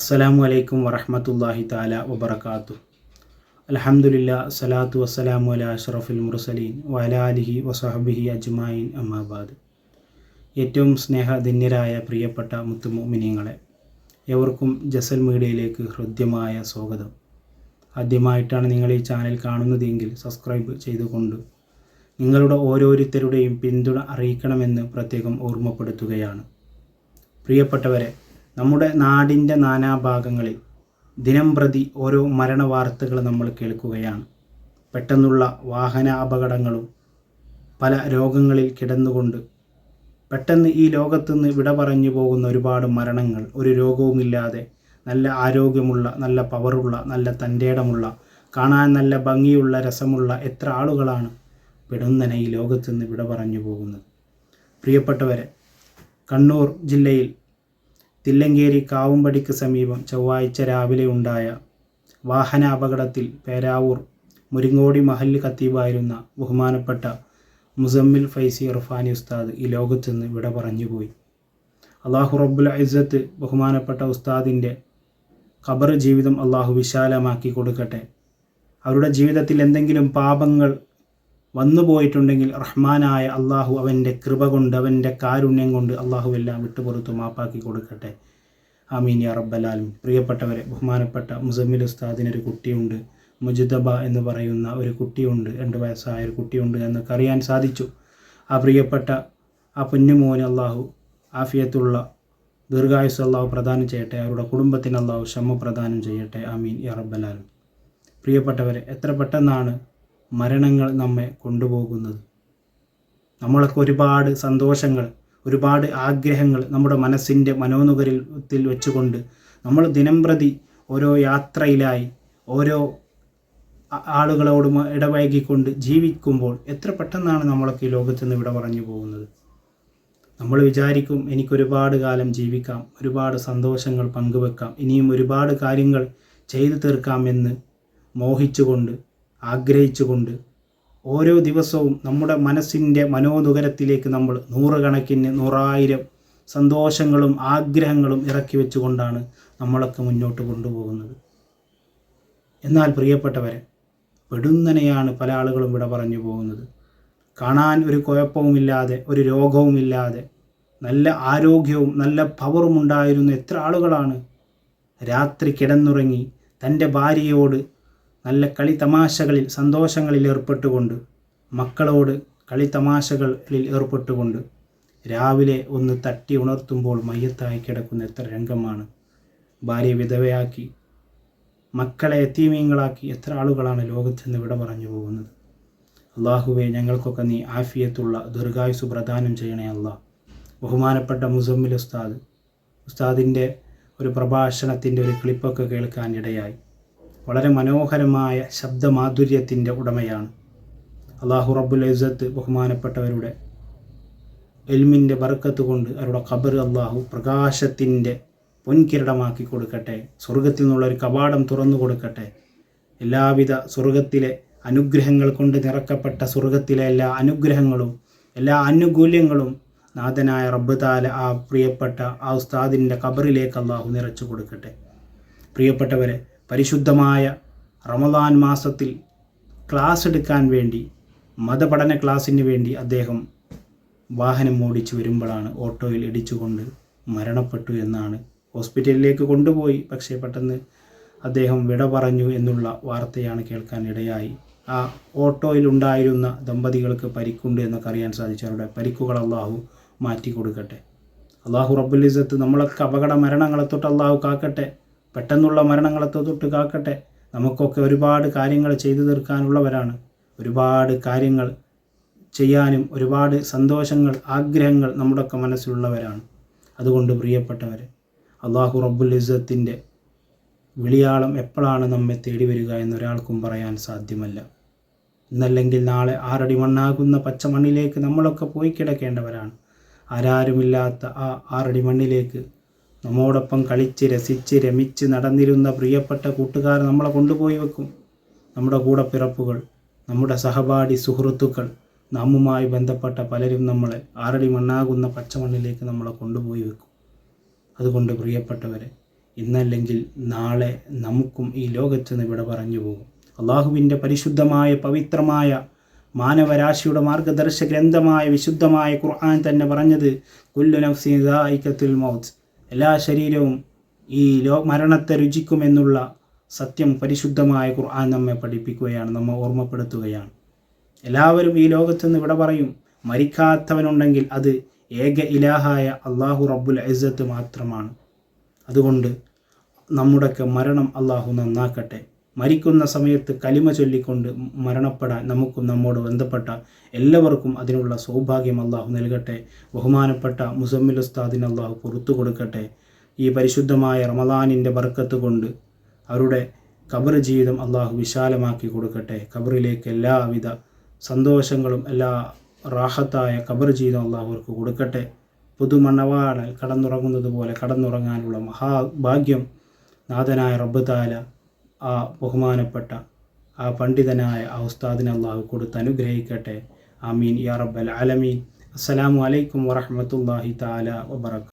അസ്സലാമു അലൈക്കും വറഹ്മത്തുള്ളാഹി തആല വബറകാതുഹു. അൽഹംദുലില്ലാ സ്വലാത്തു വസ്സലാമു അലാ അഷ്റഫിൽ മുർസലീൻ വഅലാ ആലിഹി വസഹബിഹി അജ്മഈൻ അമ്മാ ബഅദ്. ഏറ്റവും സ്നേഹധന്യരായ പ്രിയപ്പെട്ട മുത്തുമുഅ്മിനീങ്ങളെ, എവർക്കും ജസൽ മീഡിയയിലേക്ക് ഹൃദ്യമായ സ്വാഗതം. ആദ്യമായിട്ടാണ് നിങ്ങൾ ഈ ചാനൽ കാണുന്നതെങ്കിൽ സബ്സ്ക്രൈബ് ചെയ്തുകൊണ്ട് നിങ്ങളുടെ ഓരോരുത്തരുടെയും പിന്തുണ അറിയിക്കണമെന്ന് പ്രത്യേകം ഓർമ്മപ്പെടുത്തുകയാണ്. പ്രിയപ്പെട്ടവരെ, നമ്മുടെ നാടിൻ്റെ നാനാഭാഗങ്ങളിൽ ദിനംപ്രതി ഓരോ മരണവാർത്തകൾ നമ്മൾ കേൾക്കുകയാണ്. പെട്ടെന്നുള്ള വാഹന അപകടങ്ങളും പല രോഗങ്ങളിൽ കിടന്നുകൊണ്ട് പെട്ടെന്ന് ഈ ലോകത്തുനിന്ന് വിട പറഞ്ഞു പോകുന്ന ഒരുപാട് മരണങ്ങൾ, ഒരു രോഗവുമില്ലാതെ നല്ല ആരോഗ്യമുള്ള, നല്ല പവറുള്ള, നല്ല തൻ്റേടമുള്ള, കാണാൻ നല്ല ഭംഗിയുള്ള, രസമുള്ള എത്ര ആളുകളാണ് പെടുന്നനെ ഈ ലോകത്തുനിന്ന് വിട പറഞ്ഞു പോകുന്നത്. പ്രിയപ്പെട്ടവരെ, കണ്ണൂർ ജില്ലയിൽ തില്ലങ്കേരി കാവുംപടിക്ക് സമീപം ചൊവ്വാഴ്ച രാവിലെ ഉണ്ടായ വാഹന അപകടത്തിൽ പേരാവൂർ മുരിങ്ങോടി മഹല്ല് ഖത്തീബായിരുന്ന ബഹുമാനപ്പെട്ട മുസമ്മിൽ ഫൈസി ഇർഫാനി ഉസ്താദ് ഈ ലോകത്തുനിന്ന് വിട പറഞ്ഞുപോയി. അള്ളാഹു റബ്ബുൽ ഇസ്സത്ത് ബഹുമാനപ്പെട്ട ഉസ്താദിൻ്റെ ഖബർ ജീവിതം അള്ളാഹു വിശാലമാക്കി കൊടുക്കട്ടെ. അവരുടെ ജീവിതത്തിൽ എന്തെങ്കിലും പാപങ്ങൾ വന്നുപോയിട്ടുണ്ടെങ്കിൽ റഹ്മാനായ അള്ളാഹു അവൻ്റെ കൃപ കൊണ്ട്, അവൻ്റെ കാരുണ്യം കൊണ്ട് അള്ളാഹു എല്ലാം വിട്ടുപുറത്തു മാപ്പാക്കി കൊടുക്കട്ടെ. ആമീൻ യാ റബ്ബൽ ആലമീൻ. പ്രിയപ്പെട്ടവരെ, ബഹുമാനപ്പെട്ട മുസമ്മിൽ ഉസ്താദിനൊരു കുട്ടിയുണ്ട്, മുജ്തബ എന്ന് പറയുന്ന ഒരു കുട്ടിയുണ്ട്, 2 വയസ്സായ ഒരു കുട്ടിയുണ്ട് എന്നൊക്കെ അറിയാൻ സാധിച്ചു. ആ പ്രിയപ്പെട്ട ആ പൊന്നുമോന് അള്ളാഹു ആഫിയത്തുള്ള ദീർഘായുസ് അള്ളാഹു പ്രദാനം ചെയ്യട്ടെ. അവരുടെ കുടുംബത്തിന് അള്ളാഹു ക്ഷമ പ്രദാനം ചെയ്യട്ടെ. ആമീൻ യാ റബ്ബൽ ആലമീൻ. പ്രിയപ്പെട്ടവരെ, എത്ര പെട്ടെന്നാണ് മരണങ്ങൾ നമ്മെ കൊണ്ടുപോകുന്നത്. നമ്മളൊക്കെ ഒരുപാട് സന്തോഷങ്ങൾ, ഒരുപാട് ആഗ്രഹങ്ങൾ നമ്മുടെ മനസ്സിൻ്റെ മനോനുകരത്തിൽ വെച്ചുകൊണ്ട് നമ്മൾ ദിനംപ്രതി ഓരോ യാത്രയിലായി ഓരോ ആളുകളോടും ഇടപഴകിക്കൊണ്ട് ജീവിക്കുമ്പോൾ എത്ര പെട്ടെന്നാണ് നമ്മളൊക്കെ ഈ ലോകത്ത് നിന്ന് വിട പറഞ്ഞു പോകുന്നത്. നമ്മൾ വിചാരിക്കും എനിക്കൊരുപാട് കാലം ജീവിക്കാം, ഒരുപാട് സന്തോഷങ്ങൾ പങ്കുവെക്കാം, ഇനിയും ഒരുപാട് കാര്യങ്ങൾ ചെയ്തു തീർക്കാമെന്ന് മോഹിച്ചുകൊണ്ട്, ആഗ്രഹിച്ചുകൊണ്ട് ഓരോ ദിവസവും നമ്മുടെ മനസ്സിൻ്റെ മനോനുകരത്തിലേക്ക് നമ്മൾ നൂറുകണക്കിന്, 100,000 സന്തോഷങ്ങളും ആഗ്രഹങ്ങളും ഇറക്കി വെച്ചുകൊണ്ടാണ് നമ്മളൊക്കെ മുന്നോട്ട് കൊണ്ടുപോകുന്നത്. എന്നാൽ പ്രിയപ്പെട്ടവരെ, പെടുന്നനെയാണ് പല ആളുകളും വിട പറഞ്ഞു പോകുന്നത്. കാണാൻ ഒരു കുഴപ്പവുമില്ലാതെ, ഒരു രോഗവുമില്ലാതെ, നല്ല ആരോഗ്യവും നല്ല പവറും ഉണ്ടായിരുന്ന എത്ര ആളുകളാണ് രാത്രി കിടന്നുറങ്ങി തൻ്റെ ഭാര്യയോട് നല്ല കളി തമാശകളിൽ, സന്തോഷങ്ങളിൽ ഏർപ്പെട്ടുകൊണ്ട്, മക്കളോട് കളി തമാശകളിൽ ഏർപ്പെട്ടുകൊണ്ട് രാവിലെ ഒന്ന് തട്ടി ഉണർത്തുമ്പോൾ മയ്യത്തായി കിടക്കുന്ന എത്ര രംഗമാണ്. ഭാര്യ വിധവയാക്കി, മക്കളെ യതീമീങ്ങളാക്കി എത്ര ആളുകളാണ് ലോകത്ത് നിന്ന് വിട പറഞ്ഞു പോകുന്നത്. അള്ളാഹുവേ, ഞങ്ങൾക്കൊക്കെ നീ ആഫിയത്തുള്ള ദീർഘായുസ് പ്രദാനം ചെയ്യണേ അല്ലാ. ബഹുമാനപ്പെട്ട മുസമ്മിൽ ഉസ്താദിൻ്റെ ഒരു പ്രഭാഷണത്തിൻ്റെ ഒരു ക്ലിപ്പൊക്കെ കേൾക്കാൻ ഇടയായി. വളരെ മനോഹരമായ ശബ്ദമാധുര്യത്തിൻ്റെ ഉടമയാണ്. അള്ളാഹു റബ്ബുൽ ഇസ്സത്ത് ബഹുമാനപ്പെട്ടവരുടെ ഇൽമിൻ്റെ ബർക്കത്ത് കൊണ്ട് അവരുടെ ഖബർ അള്ളാഹു പ്രകാശത്തിൻ്റെ പൊൻകിരീടമാക്കി കൊടുക്കട്ടെ. സ്വർഗത്തിൽ നിന്നുള്ളൊരു കവാടം തുറന്നു കൊടുക്കട്ടെ. എല്ലാവിധ സ്വർഗത്തിലെ അനുഗ്രഹങ്ങൾ കൊണ്ട് നിറക്കപ്പെട്ട സ്വർഗത്തിലെ എല്ലാ അനുഗ്രഹങ്ങളും, എല്ലാ ആനുകൂല്യങ്ങളും നാഥനായ റബ്ബ് താല ആ പ്രിയപ്പെട്ട ആ ഉസ്താദിൻ്റെ ഖബറിലേക്ക് അള്ളാഹു നിറച്ചു കൊടുക്കട്ടെ. പ്രിയപ്പെട്ടവരെ, പരിശുദ്ധമായ റമദാൻ മാസത്തിൽ ക്ലാസ് എടുക്കാൻ വേണ്ടി, മതപഠന ക്ലാസ്സിന് വേണ്ടി അദ്ദേഹം വാഹനം ഓടിച്ചു വരുമ്പോഴാണ് ഓട്ടോയിൽ ഇടിച്ചുകൊണ്ട് മരണപ്പെട്ടു എന്നാണ്. ഹോസ്പിറ്റലിലേക്ക് കൊണ്ടുപോയി, പക്ഷേ പെട്ടെന്ന് അദ്ദേഹം വിട പറഞ്ഞു എന്നുള്ള വാർത്തയാണ് കേൾക്കാൻ ഇടയായി. ആ ഓട്ടോയിലുണ്ടായിരുന്ന ദമ്പതികൾക്ക് പരിക്കുണ്ട് എന്നൊക്കെ അറിയാൻ സാധിച്ചു. അവരുടെ പരിക്കുകൾ അള്ളാഹു മാറ്റി കൊടുക്കട്ടെ. അള്ളാഹു റബ്ബുൽ ഇസ്സത്ത് നമ്മളൊക്കെ അപകട മരണങ്ങളെ തൊട്ട് അള്ളാഹു കാക്കട്ടെ, പെട്ടെന്നുള്ള മരണങ്ങളെ തൊട്ട് കാക്കട്ടെ. നമുക്കൊക്കെ ഒരുപാട് കാര്യങ്ങൾ ചെയ്തു തീർക്കാനുള്ളവരാണ്, ഒരുപാട് കാര്യങ്ങൾ ചെയ്യാനും ഒരുപാട് സന്തോഷങ്ങൾ, ആഗ്രഹങ്ങൾ നമ്മുടെയൊക്കെ മനസ്സിലുള്ളവരാണ്. അതുകൊണ്ട് പ്രിയപ്പെട്ടവരെ, അള്ളാഹു റബ്ബുൽ ഇസ്സത്തിൻ്റെ വിളിയാളം എപ്പോഴാണ് നമ്മെ തേടി വരിക എന്നൊരാൾക്കും പറയാൻ സാധ്യമല്ല. ഇന്നല്ലെങ്കിൽ നാളെ 6 അടി മണ്ണാകുന്ന പച്ച മണ്ണിലേക്ക് നമ്മളൊക്കെ പോയി കിടക്കേണ്ടവരാണ്. ആരാരുമില്ലാത്ത ആ 6 അടി മണ്ണിലേക്ക് നമ്മോടൊപ്പം കളിച്ച് രസിച്ച് രമിച്ച് നടന്നിരുന്ന പ്രിയപ്പെട്ട കൂട്ടുകാർ നമ്മളെ കൊണ്ടുപോയി വെക്കും. നമ്മുടെ കൂടെ പിറപ്പുകൾ, നമ്മുടെ സഹപാഠി സുഹൃത്തുക്കൾ, നാമുമായി ബന്ധപ്പെട്ട പലരും നമ്മളെ 6 അടി മണ്ണാകുന്ന പച്ചമണ്ണിലേക്ക് നമ്മളെ കൊണ്ടുപോയി വെക്കും. അതുകൊണ്ട് പ്രിയപ്പെട്ടവരെ, ഇന്നല്ലെങ്കിൽ നാളെ നമുക്കും ഈ ലോകത്ത് നിന്ന് ഇവിടെ പറഞ്ഞു പോകും. അള്ളാഹുവിൻ്റെ പരിശുദ്ധമായ പവിത്രമായ മാനവരാശിയുടെ മാർഗദർശക ഗ്രന്ഥമായ വിശുദ്ധമായ ഖുർആൻ തന്നെ പറഞ്ഞത് കുല്ലു നഫ്സിൻ ദാഇഖത്തുൽ മൗത്ത്, എല്ലാ ശരീരവും ഈ മരണത്തെ രുചിക്കുമെന്നുള്ള സത്യം പരിശുദ്ധമായ ഖുർആൻ നമ്മെ പഠിപ്പിക്കുകയാണ്, നമ്മെ ഓർമ്മപ്പെടുത്തുകയാണ്. എല്ലാവരും ഈ ലോകത്തുനിന്ന് ഇവിടെ പറയും. മരിക്കാത്തവനുണ്ടെങ്കിൽ അത് ഏക ഇലാഹായ അള്ളാഹു റബ്ബുൽ ഇസ്സത്ത് മാത്രമാണ്. അതുകൊണ്ട് നമ്മുടെയൊക്കെ മരണം അള്ളാഹു നന്നാക്കട്ടെ. മരിക്കുന്ന സമയത്ത് കലിമ ചൊല്ലിക്കൊണ്ട് മരണപ്പെടാൻ നമുക്കും നമ്മോട് ബന്ധപ്പെട്ട എല്ലാവർക്കും അതിനുള്ള സൗഭാഗ്യം അള്ളാഹു നൽകട്ടെ. ബഹുമാനപ്പെട്ട മുസമ്മിൽ ഉസ്താദിന് അള്ളാഹു പുറത്തു കൊടുക്കട്ടെ. ഈ പരിശുദ്ധമായ റമദാനിൻ്റെ ബർക്കത്ത് കൊണ്ട് അവരുടെ ഖബർ ജീവിതം അള്ളാഹു വിശാലമാക്കി കൊടുക്കട്ടെ. ഖബറിലേക്ക് എല്ലാവിധ സന്തോഷങ്ങളും എല്ലാ റാഹത്തായ ഖബർ ജീവിതം അള്ളാഹു അവർക്ക് കൊടുക്കട്ടെ. പുതുമണവാളൻ കടന്നുറങ്ങുന്നത് പോലെ കടന്നുറങ്ങാനുള്ള മഹാഭാഗ്യം നാഥനായ റബ്ബ് തആല ആ ബഹുമാനപ്പെട്ട ആ പണ്ഡിതനായ ആ ഉസ്താദിനെ അള്ളാഹു കൊടുത്ത് അനുഗ്രഹിക്കട്ടെ. ആമീൻ യാ റബ്ബൽ ആലമീൻ. അസ്സലാമു അലൈക്കും വറഹ്മത്തുള്ളാഹി തആല വബറകാതുഹു.